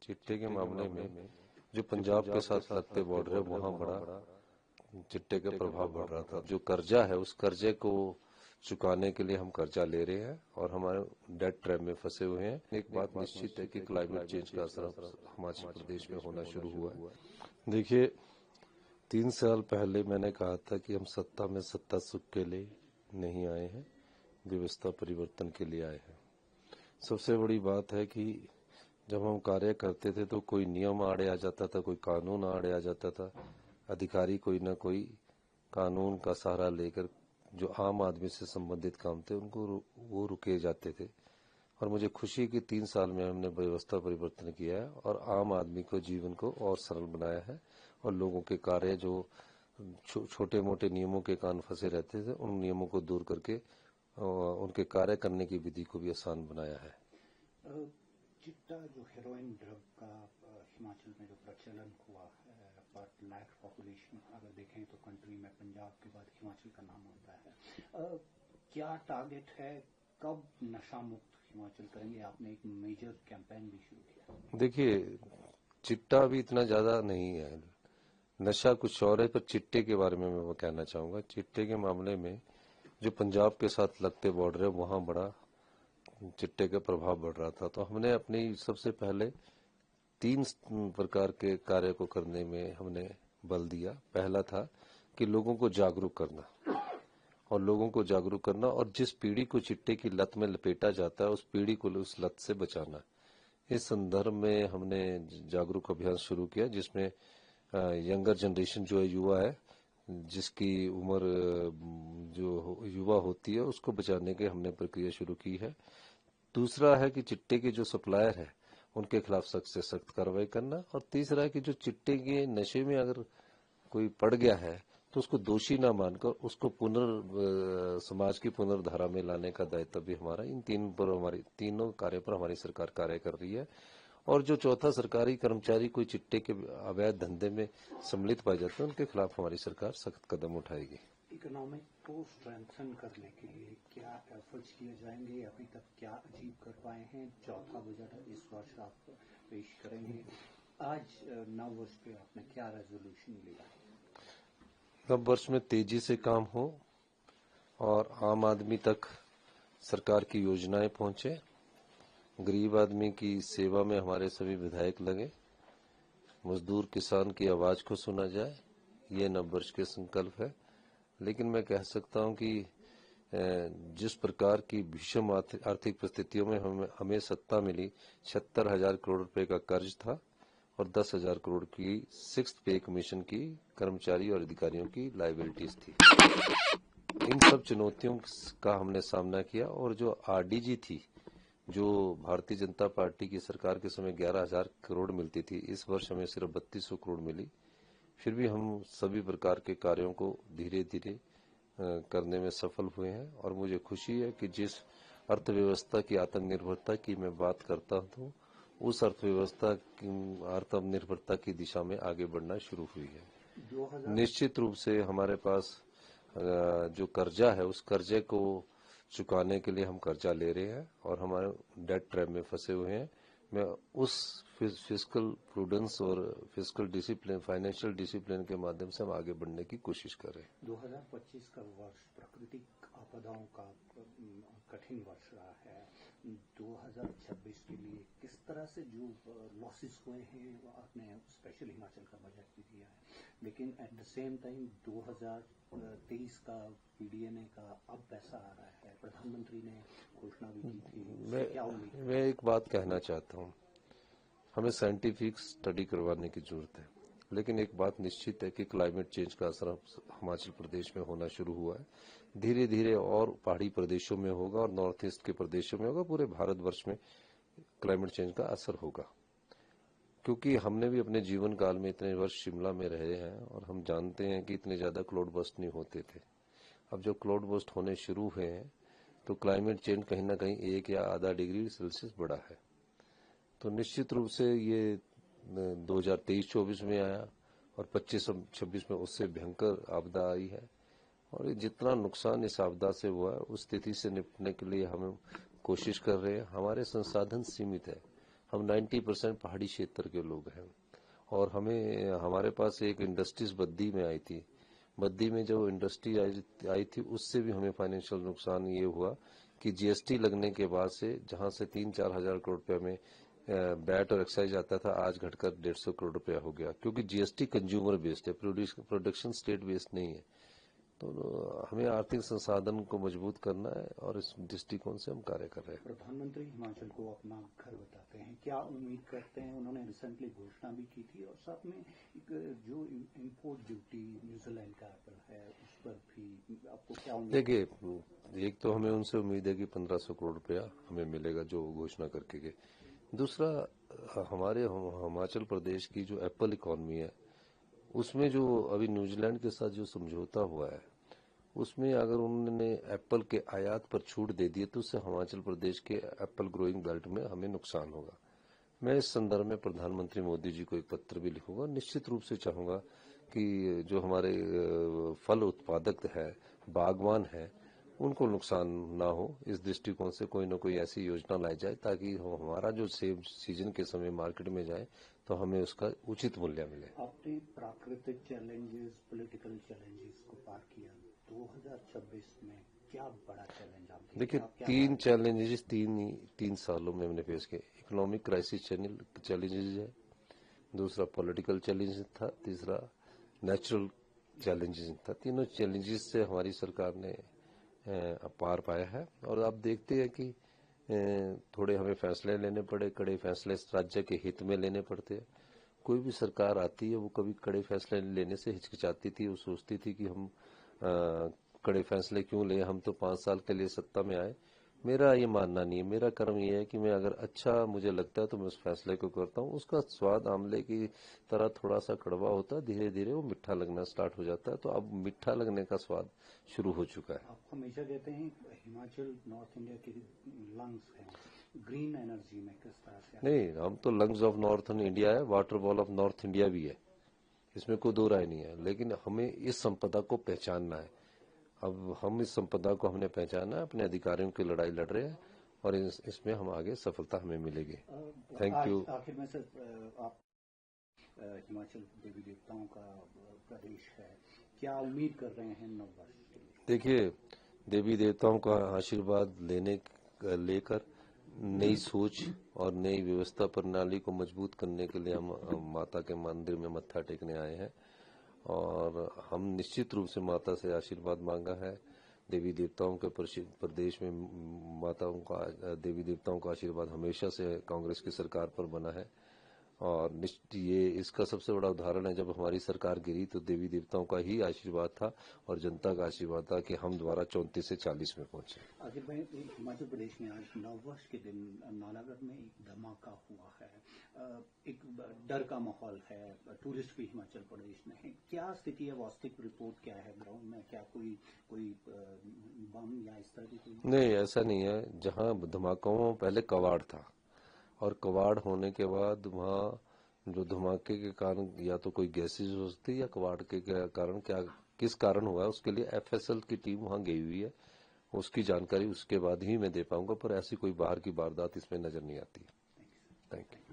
चिट्टे के मामले में जो पंजाब के साथ लगते बॉर्डर है वहाँ बड़ा चिट्टे का प्रभाव बढ़ रहा था। जो कर्जा है उस कर्जे को चुकाने के लिए हम कर्जा ले रहे हैं और हमारे डेट ट्रैप में फंसे हुए हैं। एक बात निश्चित है कि क्लाइमेट चेंज का असर हिमाचल प्रदेश में होना शुरू हुआ है। देखिए, 3 साल पहले मैंने कहा था कि हम सत्ता में सत्ता सुख के लिए नहीं आए हैं, व्यवस्था परिवर्तन के लिए आए हैं। सबसे बड़ी बात है कि जब हम कार्य करते थे तो कोई नियम आड़े आ जाता था, कोई कानून आड़े आ जाता था, अधिकारी कोई ना कोई कानून का सहारा लेकर जो आम आदमी से संबंधित काम थे उनको वो रुके जाते थे। और मुझे खुशी है कि 3 साल में हमने व्यवस्था परिवर्तन किया है और आम आदमी को जीवन को और सरल बनाया है और लोगों के कार्य जो छोटे मोटे नियमों के कारण फंसे रहते थे उन नियमों को दूर करके उनके कार्य करने की विधि को भी आसान बनाया है। चिट्टा जो हेरोइन ड्रग का हिमाचल में जो प्रचलन हुआ है, पर लाख पॉपुलेशन अगर देखें तो कंट्री में पंजाब के बाद हिमाचल का नाम आता है। क्या टारगेट है, कब नशा मुक्त हिमाचल करेंगे? आपने एक मेजर कैंपेन भी शुरू किया। देखिए, चिट्टा भी इतना ज्यादा नहीं है, नशा कुछ और है, पर चिट्टे के बारे में मैं कहना चाहूंगा। चिट्टे के मामले में जो पंजाब के साथ लगते बॉर्डर है वहाँ बड़ा चिट्टे का प्रभाव बढ़ रहा था। तो हमने अपनी सबसे पहले 3 प्रकार के कार्य को करने में हमने बल दिया। पहला था कि लोगों को जागरूक करना और लोगों को जागरूक करना और जिस पीढ़ी को चिट्टे की लत में लपेटा जाता है उस पीढ़ी को उस लत से बचाना। इस संदर्भ में हमने जागरूक अभियान शुरू किया जिसमें यंगर जनरेशन जो है, युवा है, जिसकी उम्र जो युवा होती है उसको बचाने की हमने प्रक्रिया शुरू की है। दूसरा है कि चिट्टे के जो सप्लायर है उनके खिलाफ सख्त से सख्त कार्रवाई करना और तीसरा है कि जो चिट्टे के नशे में अगर कोई पड़ गया है तो उसको दोषी ना मानकर उसको समाज की पुनर्धारा में लाने का दायित्व भी हमारा। इन तीनों कार्य पर हमारी सरकार कार्य कर रही है। और जो चौथा सरकारी कर्मचारी कोई चिट्टे के अवैध धंधे में सम्मिलित पाए जाते हैं उनके खिलाफ हमारी सरकार सख्त कदम उठाएगी। इकोनॉमिक को स्ट्रेंथन करने के लिए क्या एफर्ट्स किए जाएंगे? अभी तक क्या अचीव कर पाए हैं? चौथा बजट इस वर्ष आप पेश करेंगे। आज नव वर्ष पे आपने क्या रेजोल्यूशन लिया? नव वर्ष में तेजी से काम हो और आम आदमी तक सरकार की योजनाएं पहुंचे, गरीब आदमी की सेवा में हमारे सभी विधायक लगे, मजदूर किसान की आवाज को सुना जाए, ये नव वर्ष के संकल्प है। लेकिन मैं कह सकता हूं कि जिस प्रकार की भीषण आर्थिक परिस्थितियों में हमें सत्ता मिली, 76,000 करोड़ रुपए का कर्ज था और 10,000 करोड़ की 6th पे कमीशन की कर्मचारी और अधिकारियों की लायबिलिटीज थी। इन सब चुनौतियों का हमने सामना किया और जो आरडीजी थी, जो भारतीय जनता पार्टी की सरकार के समय 11,000 करोड़ मिलती थी, इस वर्ष हमें सिर्फ 3200 करोड़ मिली। फिर भी हम सभी प्रकार के कार्यों को धीरे धीरे करने में सफल हुए हैं और मुझे खुशी है कि जिस अर्थव्यवस्था की आत्मनिर्भरता की मैं बात करता हूँ उस आत्मनिर्भरता की दिशा में आगे बढ़ना शुरू हुई है। निश्चित रूप से हमारे पास जो कर्जा है उस कर्जे को चुकाने के लिए हम कर्जा ले रहे हैं और हमारे डेट ट्रैप में फंसे हुए हैं। मैं उस फिस्कल प्रूडेंस और फिस्कल डिसिप्लिन, फाइनेंशियल डिसिप्लिन के माध्यम से हम आगे बढ़ने की कोशिश कर रहे हैं। 2025 का वर्ष प्राकृतिक आपदाओं का कठिन वर्ष रहा है। 2026 के लिए किस तरह से जो लॉसेस हुए हैं वो आपने स्पेशल हिमाचल का बजट भी दिया है, लेकिन एट द सेम टाइम 2023 का पीडीएमए का अब पैसा आ रहा है, प्रधानमंत्री ने घोषणा भी की थी। क्या उम्मीद? मैं एक बात कहना चाहता हूँ, हमें साइंटिफिक स्टडी करवाने की जरूरत है, लेकिन एक बात निश्चित है कि क्लाइमेट चेंज का असर हिमाचल प्रदेश में होना शुरू हुआ है। धीरे धीरे और पहाड़ी प्रदेशों में होगा और नॉर्थ ईस्ट के प्रदेशों में होगा, पूरे भारतवर्ष में क्लाइमेट चेंज का असर होगा। क्योंकि हमने भी अपने जीवन काल में इतने वर्ष शिमला में रहे हैं और हम जानते हैं कि इतने ज्यादा क्लाउड बर्स्ट नहीं होते थे। अब जो क्लाउड बर्स्ट होने शुरू हुए हैं तो क्लाइमेट चेंज कहीं ना कहीं 1 या आधा डिग्री सेल्सियस बढ़ा है। तो निश्चित रूप से ये 2023-24 में आया और 25-26 में उससे भयंकर आपदा आई है और जितना नुकसान इस आपदा से हुआ है उस स्थिति से निपटने के लिए हम कोशिश कर रहे हैं। हमारे संसाधन सीमित है, हम 90% पहाड़ी क्षेत्र के लोग हैं। और हमारे पास एक इंडस्ट्रीज बद्दी में आई थी। बद्दी में जो इंडस्ट्री आई थी उससे भी हमें फाइनेंशियल नुकसान ये हुआ कि जीएसटी लगने के बाद से जहां से 3-4 हजार करोड़ रुपए में बैट और एक्साइज आता था, आज घटकर 150 करोड़ रुपया हो गया, क्योंकि जीएसटी कंज्यूमर बेस्ड है, प्रोडक्शन स्टेट बेस्ड नहीं है। तो हमें आर्थिक संसाधन को मजबूत करना है और इस दृष्टिकोण से हम कार्य कर रहे हैं। प्रधानमंत्री हिमाचल को अपना घर बताते हैं, क्या उम्मीद करते हैं? उन्होंने रिसेंटली घोषणा भी की थी और साथ में एक जो इम्पोर्ट ड्यूटी न्यूजीलैंड का एप्पल है उस पर भी आपको क्या उम्मीद? देखिए, एक तो हमें उनसे उम्मीद है कि 1500 करोड़ रुपया हमें मिलेगा जो घोषणा करके गए। दूसरा, हमारे हिमाचल प्रदेश की जो एप्पल इकॉनमी है उसमें जो अभी न्यूजीलैंड के साथ जो समझौता हुआ है उसमें अगर उन्होंने एप्पल के आयात पर छूट दे दी तो उससे हिमाचल प्रदेश के एप्पल ग्रोइंग बेल्ट में हमें नुकसान होगा। मैं इस संदर्भ में प्रधानमंत्री मोदी जी को एक पत्र भी लिखूंगा। निश्चित रूप से चाहूंगा कि जो हमारे फल उत्पादक है, बागवान है, उनको नुकसान ना हो। इस दृष्टिकोण से कोई न कोई ऐसी योजना लाई जाए ताकि हमारा जो सेब सीजन के समय मार्केट में जाए तो हमें उसका उचित मूल्य मिले। आपने प्राकृतिक चैलेंजेस, पॉलिटिकल चैलेंजेस को पार किया, 2026 में क्या बड़ा चैलेंज आप देखिए, तीन चैलेंजेस तीन सालों में हमने फेस किए। इकोनॉमिक क्राइसिस चैलेंजेस है, दूसरा पॉलिटिकल चैलेंज था, तीसरा नेचुरल चैलेंजेस था। तीनों चैलेंजेस से हमारी सरकार ने पार पाया है। और आप देखते हैं कि थोड़े हमें फैसले लेने पड़े, कड़े फैसले राज्य के हित में लेने पड़ते हैं। कोई भी सरकार आती है वो कभी कड़े फैसले लेने से हिचकिचाती थी, वो सोचती थी कि हम कड़े फैसले क्यों लें, हम तो 5 साल के लिए सत्ता में आए। मेरा ये मानना नहीं है। मेरा कर्म ये है कि मैं अगर अच्छा मुझे लगता है तो मैं उस फैसले को करता हूँ। उसका स्वाद आमले की तरह थोड़ा सा कड़वा होता है, धीरे धीरे वो मीठा लगना स्टार्ट हो जाता है। तो अब मीठा लगने का स्वाद शुरू हो चुका है। आप हमेशा कहते हैं हिमाचल नॉर्थ इंडिया के लंग्स हैं, ग्रीन एनर्जी में किस तरह से? नहीं, हम तो लंग्स ऑफ नॉर्थन इंडिया है, water ball of north India भी है, इसमें कोई दो राय नहीं है। लेकिन हमें इस संपदा को पहचानना है। अब हम इस संपदा को हमने पहचाना है, अपने अधिकारियों की लड़ाई लड़ रहे हैं और इसमें हम आगे सफलता हमें मिलेगी। Thank you. आखिर में सर, आप हिमाचल देवी देवताओं का प्रदेश है, क्या उम्मीद कर रहे हैं नव वर्ष के लिए? देखिए, देवी देवताओं का आशीर्वाद लेकर नई सोच और नई व्यवस्था प्रणाली को मजबूत करने के लिए हम माता के मंदिर में मत्था टेकने आए हैं। और हम निश्चित रूप से माता से आशीर्वाद मांगा है। देवी देवताओं के प्रदेश में देवी देवताओं का आशीर्वाद हमेशा से कांग्रेस की सरकार पर बना है। और ये इसका सबसे बड़ा उदाहरण है, जब हमारी सरकार गिरी तो देवी देवताओं का ही आशीर्वाद था और जनता का आशीर्वाद था कि हम द्वारा 34 से 40 में पहुंचे। आखिर में हिमाचल प्रदेश में आज नववर्ष के दिन नालागढ़ में एक धमाका हुआ है, एक डर का माहौल है, टूरिस्ट भी हिमाचल प्रदेश में है। क्या स्थिति है, वास्तविक रिपोर्ट क्या है ग्राउंड में? क्या कोई बम या इस तरह की कोई? नहीं, ऐसा नहीं है। जहां धमाकों पहले कवाड़ था और कवाड़ होने के बाद वहाँ जो धमाके के कारण या तो कोई गैसेज हो सकती है या कवाड़ के कारण किस कारण हुआ है उसके लिए एफएसएल की टीम वहाँ गई हुई है। उसकी जानकारी उसके बाद ही मैं दे पाऊंगा, पर ऐसी कोई बाहर की वारदात इसमें नजर नहीं आती। Thank you.